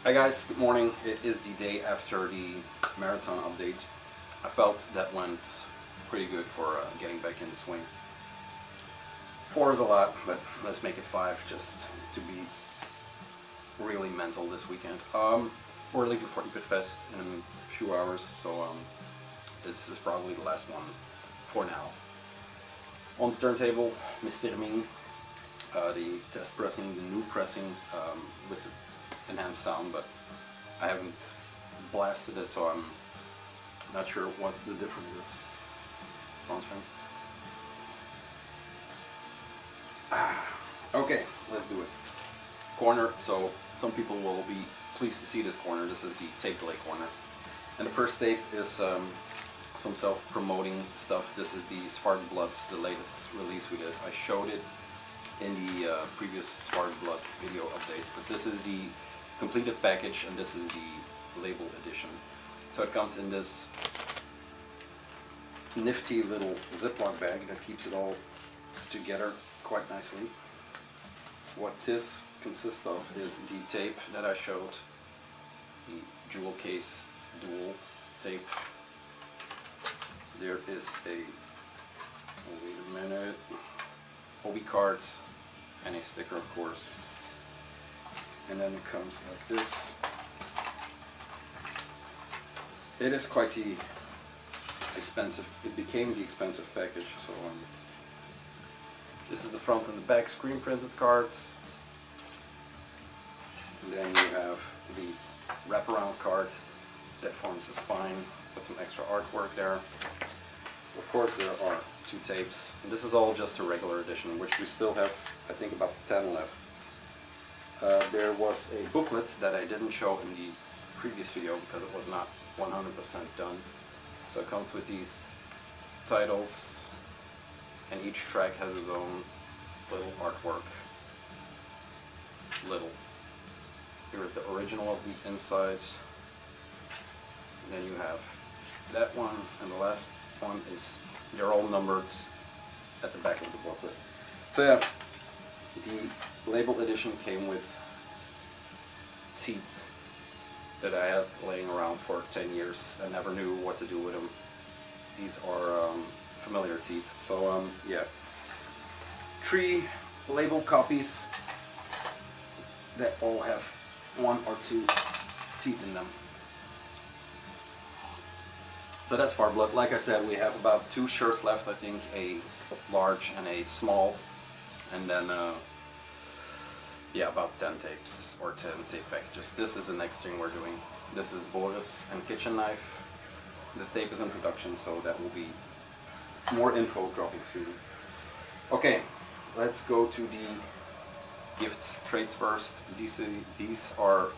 Hi guys, good morning. It is the day after the marathon update. I felt that went pretty good for getting back in the swing. 4 is a lot, but let's make it 5 just to be really mental this weekend. We're leaving for Fest in a few hours, so this is probably the last one for now. On the turntable, Mr. Ming, the test pressing, the new pressing with the enhanced sound, but I haven't blasted it, so I'm not sure what the difference is. Sponsoring. Okay, let's do it. Corner, so some people will be pleased to see this corner. This is the tape delay corner. And the first tape is some self-promoting stuff. This is the Spark Blood, the latest release we did. I showed it in the previous Spark Blood video updates, but this is the completed package and this is the label edition. So it comes in this nifty little Ziploc bag that keeps it all together quite nicely. What this consists of is the tape that I showed, the jewel case dual tape. There is a, oh wait a minute, OB cards and a sticker, of course. And then it comes like this. It is quite the expensive, it became the expensive package, so this is the front and the back screen printed cards. And then you have the wraparound card that forms the spine with some extra artwork there. Of course there are 2 tapes, and this is all just a regular edition, which we still have, I think, about 10 left. There was a booklet that I didn't show in the previous video because it was not 100% done. So it comes with these titles, and each track has its own little artwork. Here is the original of the inside. And then you have that one, and the last one is, they're all numbered at the back of the booklet. So yeah, the label edition came with teeth that I had laying around for 10 years. I never knew what to do with them. These are familiar teeth. So yeah, 3 label copies that all have 1 or 2 teeth in them. So that's Far Blood. Like I said, we have about 2 shirts left, I think, a large and a small, and then yeah, about 10 tapes or 10 tape packages. This is the next thing we're doing. This is Boris and Kitchen Knife. The tape is in production, so that will be more info dropping soon. Okay, let's go to the gifts trades first. These are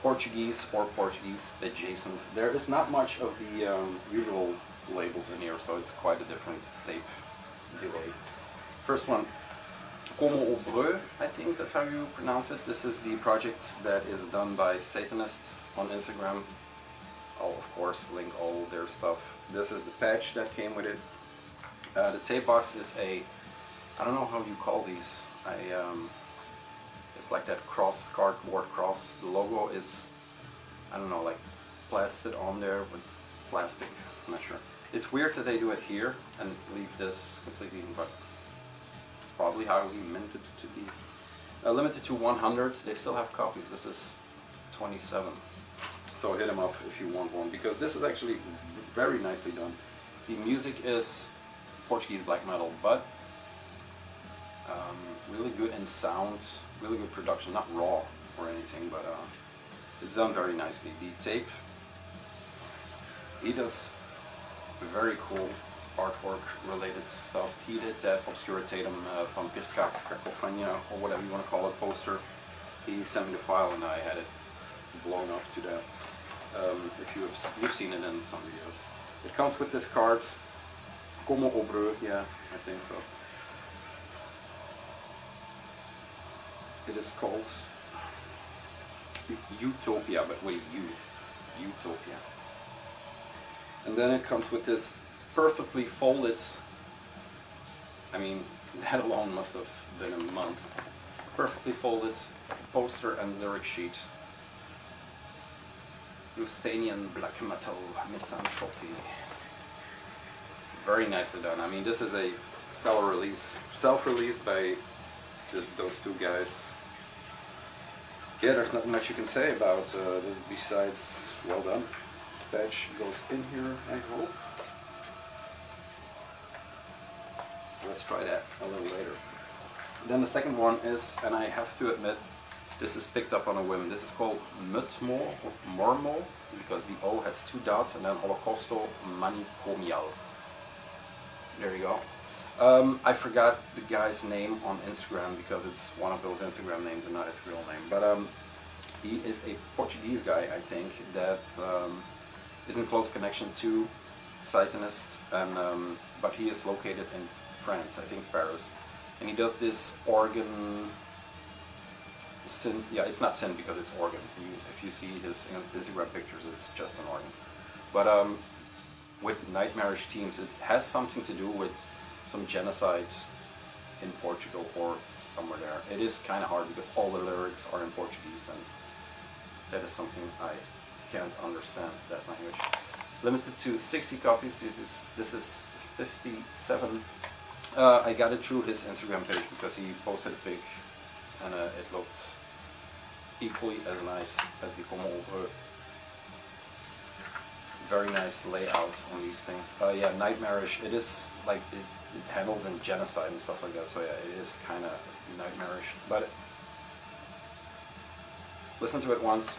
Portuguese or Portuguese adjacent. There is not much of the usual labels in here, so it's quite a different tape delay. First one, Como o Breu, I think that's how you pronounce it. This is the project that is done by Satanist on Instagram. I'll of course link all their stuff. This is the patch that came with it. The tape box is a, I don't know how you call these. It's like that cross, cardboard cross. The logo is, I don't know, like plastered on there with plastic. I'm not sure. It's weird that they do it here and leave this completely, but probably how we meant it to be. Limited to 100. They still have copies. This is 27. So hit them up if you want one, because this is actually very nicely done. The music is Portuguese black metal, but really good in sound, really good production. Not raw or anything, but it's done very nicely. The tape, he does very cool artwork related stuff. He did that Obscuritatum Vampirska Cacophania, or whatever you want to call it, poster. He sent me the file and I had it blown up to that. If you've seen it in some videos. It comes with this card, Como o Breu, yeah, I think so. It is called Utopia, but wait, Utopia. And then it comes with this perfectly folded, I mean, that alone must have been a month. Perfectly folded poster and lyric sheet. Lustanian black metal misanthropy. Very nicely done. I mean, this is a stellar release, self-released by those two guys. Yeah, there's not much you can say about this besides well done. Badge goes in here, I hope. Let's try that a little later. Then the second one is, and I have to admit, this is picked up on a whim. This is called Mutmo, or Mormo, because the O has 2 dots, and then Holocausto Manicomial. There you go. I forgot the guy's name on Instagram because it's one of those Instagram names and not his real name. But he is a Portuguese guy, I think, that is in close connection to Satanists, and but he is located in France, I think Paris, and he does this organ. Yeah, it's not synth because it's organ. If you see his Instagram pictures, it's just an organ. But with nightmarish themes, it has something to do with some genocides in Portugal or somewhere there. It is kind of hard because all the lyrics are in Portuguese, and that is something I can't understand, that language. Limited to 60 copies. This is 57. I got it through his Instagram page because he posted a pic, and it looked equally as nice as the Como. Very nice layout on these things. Yeah, nightmarish. It is like it handles in genocide and stuff like that. So yeah, it is kind of nightmarish. But listen to it once.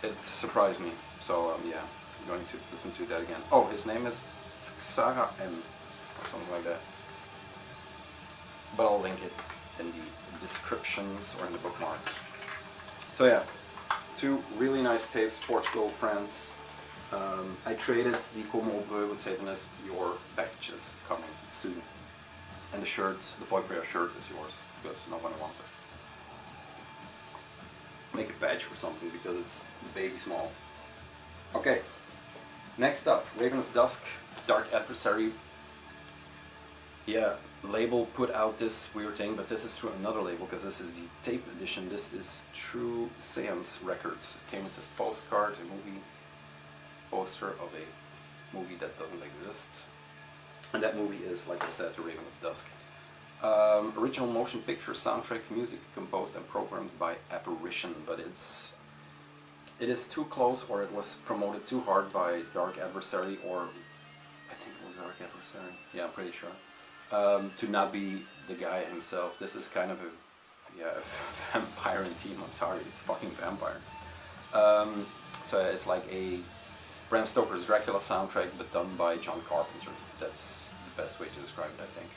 It surprised me. So yeah, I'm going to listen to that again. Oh, his name is Sarah M or something like that. But I'll link it in the descriptions or in the bookmarks. So yeah, 2 really nice tapes, Portugal, France. I traded the Como Bleu with Satanist. Your package is coming soon. And the shirt, the Voidprayer shirt is yours, because no one wants it. Make a badge or something, because it's baby small. Okay, next up, Raven's Dusk, Dark Adversary. Yeah, label put out this weird thing, but this is through another label, because this is the tape edition. This is True Seance Records. It came with this postcard, a movie poster of a movie that doesn't exist. And that movie is, like I said, The Raven's Dusk. Original motion picture soundtrack music composed and programmed by Apparition, but it is too close, or it was promoted too hard by Dark Adversary, or I think it was Dark Adversary. Yeah, I'm pretty sure. To not be the guy himself. This is kind of a vampire theme. I'm sorry, it's fucking vampire. So it's like a Bram Stoker's Dracula soundtrack, but done by John Carpenter. That's the best way to describe it, I think.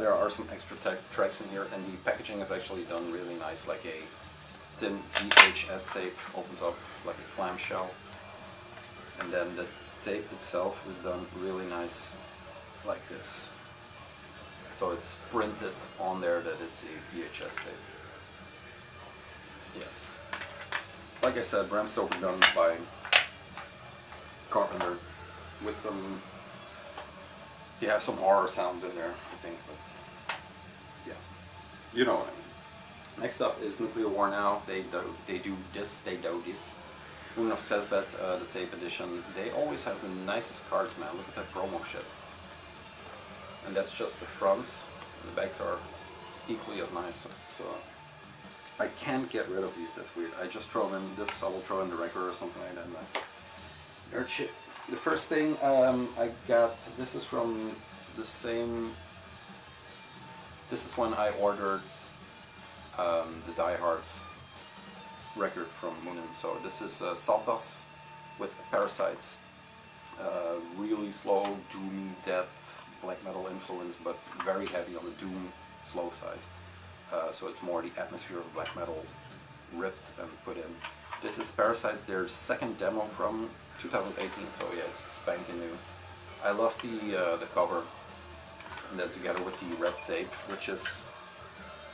There are some extra tracks in here, and the packaging is actually done really nice, like a thin VHS tape opens up like a clamshell, and then the tape itself is done really nice like this. So it's printed on there that it's a VHS tape. Yes. Like I said, Bram Stoker done by Carpenter with some, you have some horror sounds in there, I think, but yeah, you know what I mean. Next up is Nuclear War Now. They do this. Moon of Cesbet, the tape edition. They always have the nicest cards, man. Look at that promo shit. And that's just the fronts. The backs are equally as nice. So I can't get rid of these. That's weird. I just throw them in this. I will throw in the record or something like that. And they're shit. The first thing I got. This is from the same. This is when I ordered the Die Hard record from Moonin. So this is Saltas with Parasites. Really slow, doomy, death, black metal influence, but very heavy on the doom slow side. So it's more the atmosphere of black metal ripped and put in. This is Parasites, their second demo from 2018, so yeah, it's spanking new. I love the cover, and then together with the red tape, which is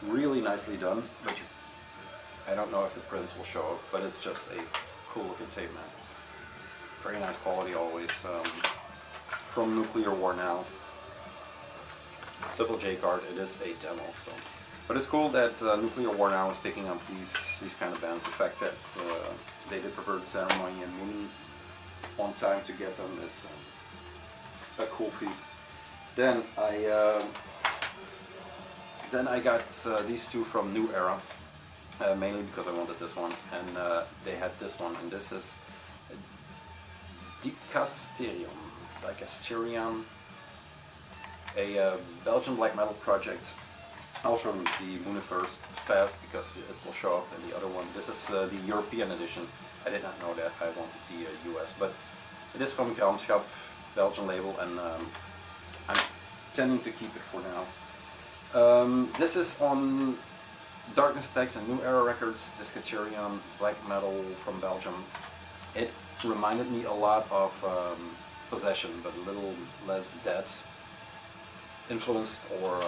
really nicely done, but I don't know if the print will show up, but it's just a cool looking tape, man. Very nice quality always, from Nuclear War Now. Simple J card, it is a demo, so But it's cool that Nuclear War now is picking up these kind of bands. The fact that they did Perverted Ceremony and Moon on time to get them is a cool feat. Then I got these two from New Era, mainly because I wanted this one, and they had this one, and this is Dicasterium, a Belgian black metal project. I'll show you the Moon first fast because it will show up in the other one. This is the European edition. I did not know that. I wanted the US, but it is from Gramschap, Belgian label, and I'm tending to keep it for now. This is on Darkness Attacks and New Era Records, Discaterium, black metal from Belgium. It reminded me a lot of Possession, but a little less death influenced, or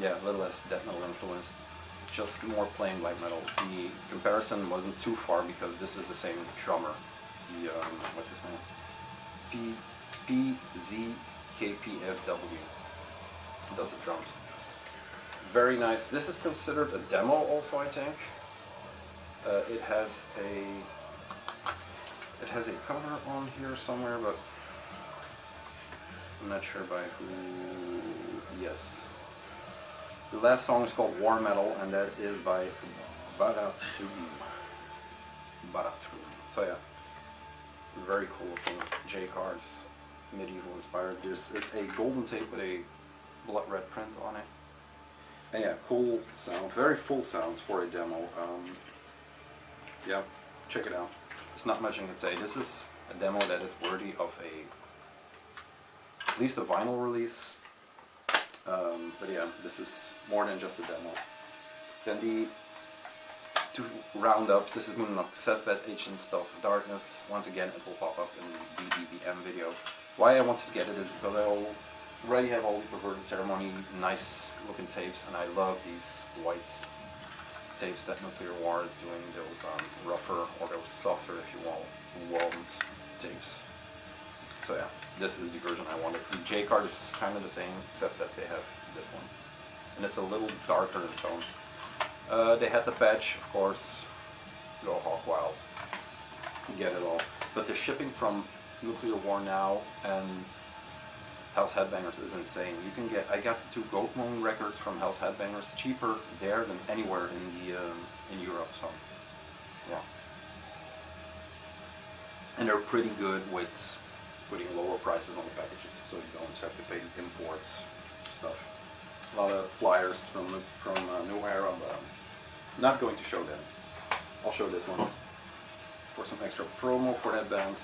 yeah, a little less death metal influenced, just more plain black metal. The comparison wasn't too far because this is the same drummer. The what's his name? PZKPFW does the drums. Very nice. This is considered a demo also, I think. It has a cover on here somewhere, but I'm not sure by who. Yes. The last song is called War Metal, and that is by Baratrum. So yeah, very cool looking J cards, medieval inspired. This is a golden tape with a blood red print on it. And yeah, cool sound, very full sounds for a demo. Yeah, check it out. There's not much I can say. This is a demo that is worthy of at least a vinyl release. But yeah, this is more than just a demo. Then to round up, this is Moon of Cesspit, Ancient Spells of Darkness. Once again, it will pop up in the BBBM video. Why I wanted to get it is because I already have all the Perverted Ceremony, nice looking tapes, and I love these white tapes that Nuclear War is doing, those rougher, or those softer, if you will, warmed tapes. So yeah, this is the version I wanted. The J card is kind of the same, except that they have this one. And it's a little darker in tone. They had the patch, of course, go hog wild, get it all. But the shipping from Nuclear War now and Hell's Headbangers is insane. You can get, I got the two Goat Moon records from Hell's Headbangers, cheaper there than anywhere in Europe, so yeah. And they're pretty good with putting lower prices on the packages, so you don't have to pay import stuff. A lot of flyers from New Era, but I'm not going to show them. I'll show this one for some extra promo for that band.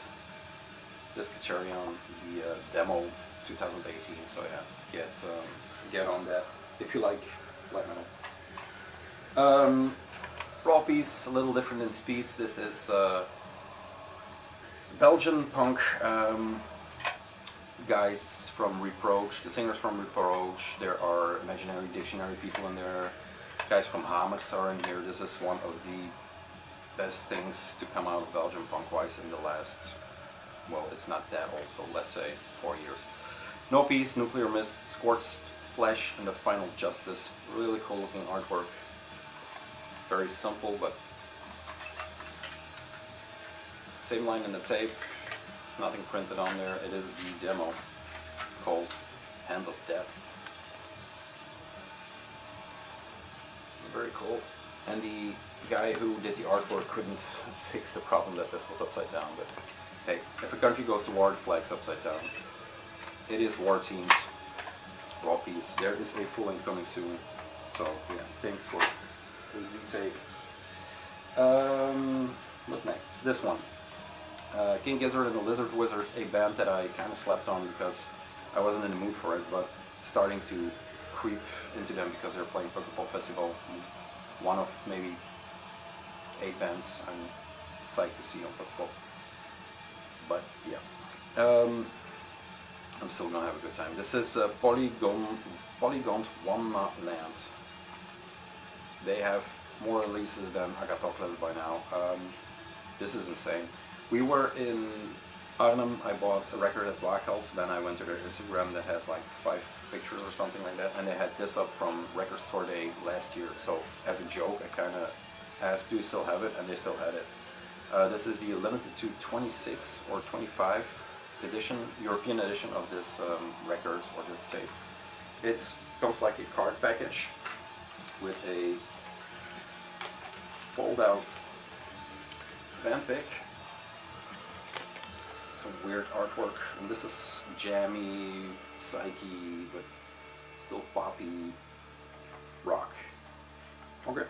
This Kacharion, the demo 2018. So yeah, get on that if you like black metal. Raw piece, a little different in speed. This is Belgian punk guys from Reproach, the singers from Reproach. There are Imaginary Dictionary people in there. Guys from Hamers are in here. This is one of the best things to come out of Belgian punk-wise in the last, well, it's not that old, so let's say 4 years. No Peace, Nuclear Mist, Scorched Flesh, and The Final Justice. Really cool looking artwork. Very simple, but same line in the tape, nothing printed on there. It is the demo called Hand of Death. Very cool. And the guy who did the artwork couldn't fix the problem that this was upside down, but hey, if a country goes to war, the flag's upside down. It is War Teams, raw piece. There is a full length coming soon, so yeah, thanks for the Z-tape. What's next? This one. King Gizzard and the Lizard Wizard, a band that I kind of slept on because I wasn't in the mood for it, but starting to creep into them because they're playing Pokeball Festival. One of maybe 8 bands I'm psyched to see on Pokeball. But yeah, I'm still gonna have a good time. This is Polygon Wonderland. They have more releases than Agathocles by now. This is insane. We were in item. I bought a record at Black House, then I went to their Instagram that has like 5 pictures or something like that, and they had this up from Record Store Day last year. So as a joke, I kind of asked, do you still have it? And they still had it. This is the limited to 26 or 25 edition, European edition of this record or this tape. It comes like a card package with a fold-out band pick, some weird artwork, and this is jammy, psyche, but still poppy rock. Okay.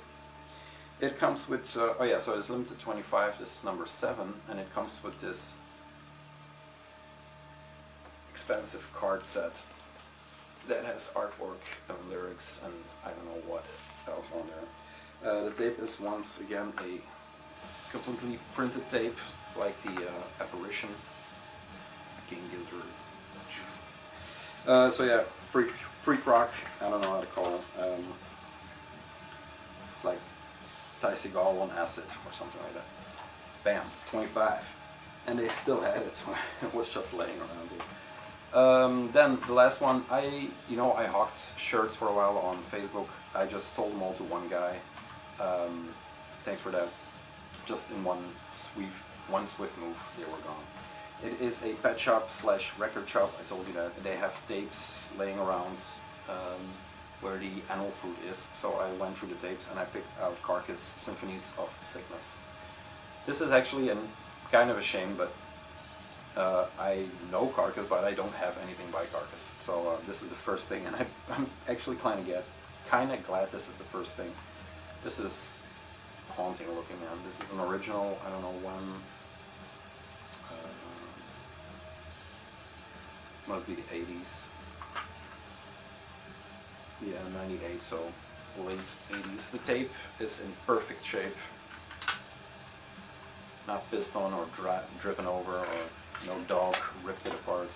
It comes with, oh yeah, so it's limited 25, this is number 7, and it comes with this expensive card set that has artwork and lyrics and I don't know what else on there. The tape is once again a completely printed tape, like the Apparition, King Gizzard. So yeah, freak rock, I don't know how to call it. It's like Ty Segall on acid or something like that. Bam, 25. And they still had it, so it was just laying around here. Then the last one, I hawked shirts for a while on Facebook. I just sold them all to one guy. Thanks for that. Just in one swift move, they were gone. It is a pet shop / record shop. I told you that. They have tapes laying around where the animal food is. So I went through the tapes and I picked out Carcass Symphonies of Sickness. This is actually kind of a shame, but I know Carcass, but I don't have anything by Carcass. So this is the first thing, and I'm actually kind of glad this is the first thing. This is haunting looking, man. This is an original, I don't know when, must be the 80s. Yeah, 98, so late 80s. The tape is in perfect shape. Not pissed on or driven over, or no dog ripped it apart.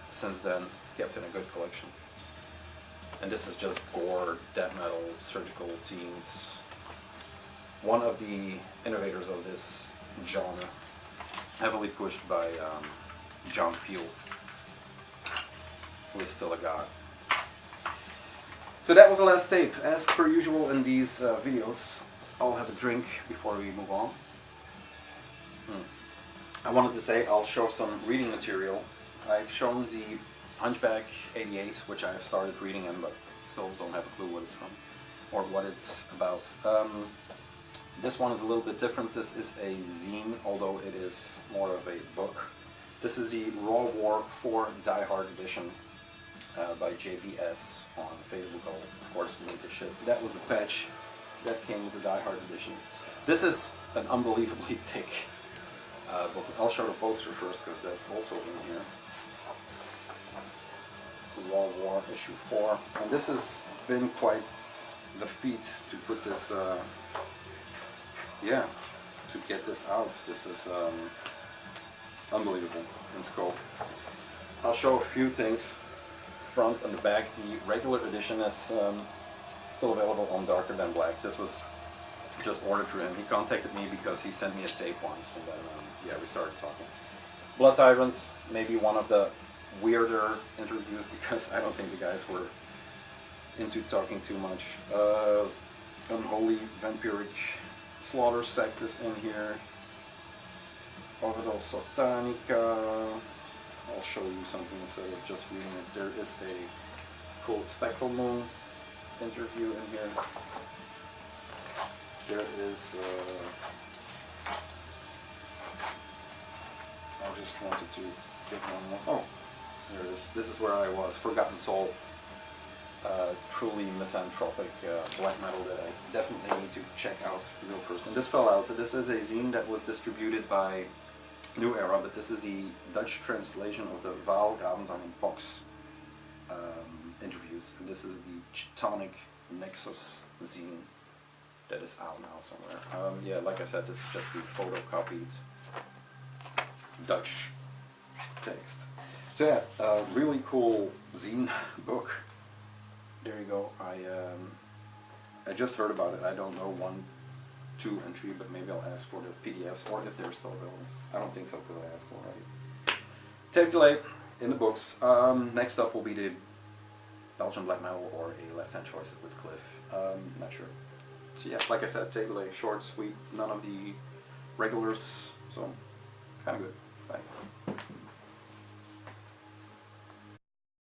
Since then, kept in a good collection. And this is just gore, death metal, surgical teens. One of the innovators of this genre, heavily pushed by John Peel, who is still a god. So that was the last tape. As per usual in these videos, I'll have a drink before we move on. I wanted to say I'll show some reading material. I've shown the Hunchback 88, which I have started reading in, but still don't have a clue what it's from or what it's about. This one is a little bit different. This is a zine, although it is more of a book. This is the Raw War 4 Die Hard edition by JVS on Facebook. I'll, of course, link the shit. That was the patch that came with the Die Hard edition. This is an unbelievably thick book. I'll show the poster first because that's also in here. Raw War issue 4. And this has been quite the feat to put this, yeah, to get this out. This is unbelievable in scope. I'll show a few things. Front and the back. The regular edition is still available on Darker Than Black. This was just ordered through him. He contacted me because he sent me a tape once, and then yeah, we started talking. Blood Tyrants, maybe one of the weirder interviews because I don't think the guys were into talking too much. Unholy Vampiric Slaughter Sect is in here. Orbital Satanica. I'll show you something instead of just reading it. There is a cool Spectral Moon interview in here. There is, I just wanted to get one more. Oh, there it is. This is where I was. Forgotten Soul. Truly misanthropic black metal that I definitely need to check out real first. And this fell out. This is a zine that was distributed by New Era, but this is the Dutch translation of the Vaal Gavens on Box interviews. And this is the Teutonic Nexus zine that is out now somewhere. Yeah, like I said, this is just the photocopied Dutch text. So yeah, really cool zine book. There you go. I just heard about it. I don't know 1, 2, and 3, but maybe I'll ask for the PDFs or if they're still available. I don't think so because I asked already. tape delay in the books. Next up will be the Belgian black metal or a left-hand choice with Cliff. Not sure. So yeah, like I said, tape delay, short, sweet, none of the regulars, so kind of good.